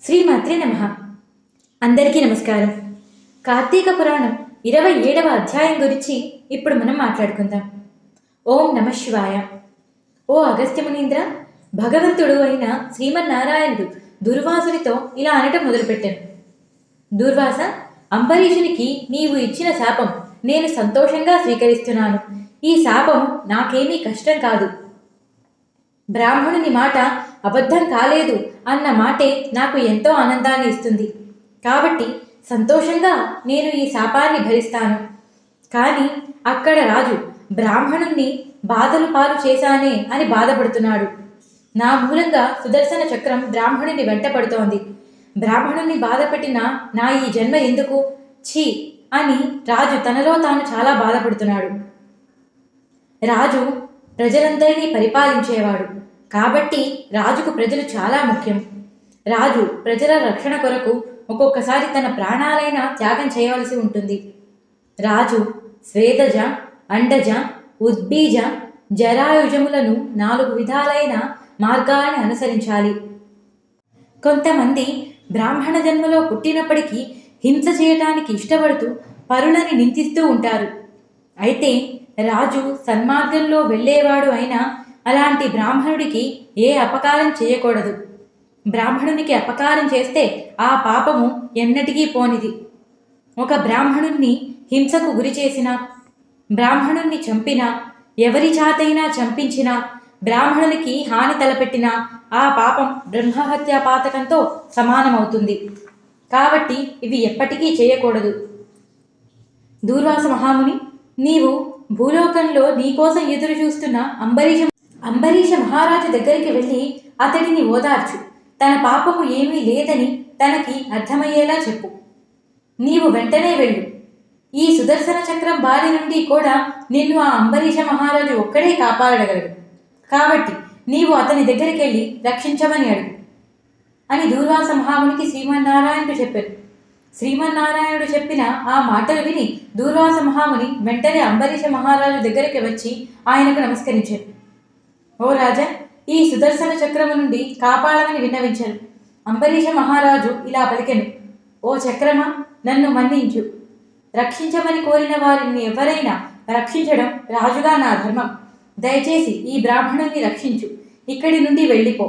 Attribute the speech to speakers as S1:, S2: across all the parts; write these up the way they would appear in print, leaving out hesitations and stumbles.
S1: శ్రీమాత్రే నమః. అందరికీ నమస్కారం. కార్తీక పురాణం 27వ అధ్యాయం గురించి ఇప్పుడు మనం మాట్లాడుకుందాం. ఓం నమః శివాయ. ఓ అగస్త్య మునీంద్ర, భగవంతుడు అయిన శ్రీమన్నారాయణుడు దుర్వాసునితో ఇలా అనటం మొదలుపెట్టాను. దుర్వాస, అంబరీషునికి నీవు ఇచ్చిన శాపం నేను సంతోషంగా స్వీకరిస్తున్నాను. ఈ శాపం నాకేమీ కష్టం కాదు. బ్రాహ్మణుని మాట అబద్ధం కాలేదు అన్న మాటే నాకు ఎంతో ఆనందాన్ని ఇస్తుంది. కాబట్టి సంతోషంగా నేను ఈ శాపాన్ని భరిస్తాను. కానీ అక్కడ రాజు బ్రాహ్మణుణ్ణి బాధలు పాలు చేశానే అని బాధపడుతున్నాడు. నా మూలంగా సుదర్శన చక్రం బ్రాహ్మణుని వెంటపడుతోంది. బ్రాహ్మణుణ్ణి బాధపెట్టిన నా ఈ జన్మ ఎందుకు ఛీ అని రాజు తనలో తాను చాలా బాధపడుతున్నాడు. రాజు ప్రజలందరినీ పరిపాలించేవాడు. కాబట్టి రాజుకు ప్రజలు చాలా ముఖ్యం. రాజు ప్రజల రక్షణ కొరకు ఒక్కొక్కసారి తన ప్రాణాలైనా త్యాగం చేయవలసి ఉంటుంది. రాజు స్వేదజ, అండజ, ఉద్బీజ, జరాయుజములను 4 విధాలైన మార్గాలను అనుసరించాలి. కొంతమంది బ్రాహ్మణ జన్మలో పుట్టినప్పటికీ హింస చేయటానికి ఇష్టపడుతూ పరులని నిందిస్తూ ఉంటారు. అయితే రాజు సన్మార్గంలో వెళ్ళేవాడు అయినా అలాంటి బ్రాహ్మణుడికి ఏ అపకారం చేయకూడదు. బ్రాహ్మణునికి అపకారం చేస్తే ఆ పాపము ఎన్నటికీ పోనిది. ఒక బ్రాహ్మణుణ్ణి హింసకు గురి చేసినా, బ్రాహ్మణుణ్ణి చంపినా, ఎవరి చాతైనా చంపించినా, బ్రాహ్మణునికి హాని తలపెట్టినా ఆ పాపం బ్రహ్మహత్యా పాతకంతో సమానమవుతుంది. కాబట్టి ఇవి ఎప్పటికీ చేయకూడదు. దూర్వాస మహాముని, నీవు భూలోకంలో నీకోసం ఎదురు చూస్తున్న అంబరీష మహారాజు దగ్గరికి వెళ్ళి అతడిని ఓదార్చు. తన పాపము ఏమీ లేదని తనకి అర్థమయ్యేలా చెప్పు. నీవు వెంటనే వెళ్ళు. ఈ సుదర్శన చక్రం బారి నుండి కూడా నిన్ను ఆ అంబరీష మహారాజు ఒక్కడే కాపాడగలడు. కాబట్టి నీవు అతని దగ్గరికి వెళ్ళి రక్షించమని అడుగు అని దూర్వాస మహామునికి శ్రీమన్నారాయణుడు చెప్పారు. శ్రీమన్నారాయణుడు చెప్పిన ఆ మాటలు విని దూర్వాస మహాముని వెంటనే అంబరీష మహారాజు దగ్గరికి వచ్చి ఆయనకు నమస్కరించారు. ఓ రాజా, ఈ సుదర్శన చక్రము నుండి కాపాడమని విన్నవించారు. అంబరీష మహారాజు ఇలా పలికెను. ఓ చక్రమా, నన్ను మన్నించు. రక్షించమని కోరిన వారిని ఎవరైనా రక్షించడం రాజుగా నా ధర్మం. దయచేసి ఈ బ్రాహ్మణుని రక్షించు. ఇక్కడి నుండి వెళ్ళిపో.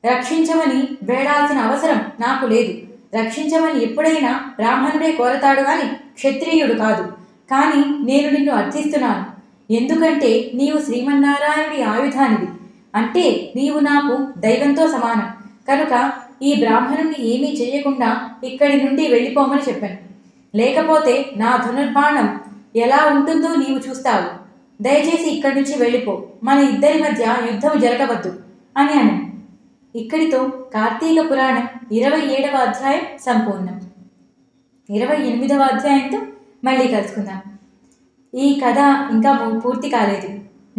S1: రక్షించమని వేడాల్సిన అవసరం నాకు లేదు. రక్షించమని ఎప్పుడైనా బ్రాహ్మణుడే కోరతాడు కానీ క్షత్రియుడు కాదు. కానీ నేను నిన్ను అర్థిస్తున్నాను. ఎందుకంటే నీవు శ్రీమన్నారాయణుడి ఆయుధానివి. అంటే నీవు నాకు దైవంతో సమానం. కనుక ఈ బ్రాహ్మణుణ్ణి ఏమీ చేయకుండా ఇక్కడి నుండి వెళ్ళిపోమని చెప్పాను. లేకపోతే నా ధనుర్బాణం ఎలా ఉంటుందో నీవు చూస్తావు. దయచేసి ఇక్కడి నుంచి వెళ్ళిపో. మన ఇద్దరి మధ్య యుద్ధం జరగవద్దు అని అన్నాను. ఇక్కడితో కార్తీక పురాణం 27వ అధ్యాయం సంపూర్ణం. 28వ అధ్యాయంతో మళ్ళీ కలుసుకుందాం. ఈ కథ ఇంకా పూర్తి కాలేదు.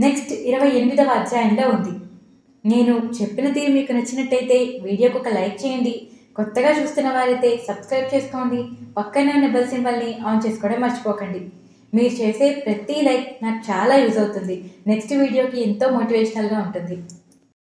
S1: నెక్స్ట్ 28వ అధ్యాయంలో ఉంది. నేను చెప్పిన తీరు మీకు నచ్చినట్టయితే వీడియోకి ఒక లైక్ చేయండి. కొత్తగా చూస్తున్న వారైతే సబ్స్క్రైబ్ చేసుకోండి. పక్కనే ఉన్న బెల్ సింబల్ని ఆన్ చేసుకోవడం మర్చిపోకండి. మీరు చేసే ప్రతి లైక్ నాకు చాలా యూజ్ అవుతుంది. నెక్స్ట్ వీడియోకి ఎంతో మోటివేషనల్గా ఉంటుంది.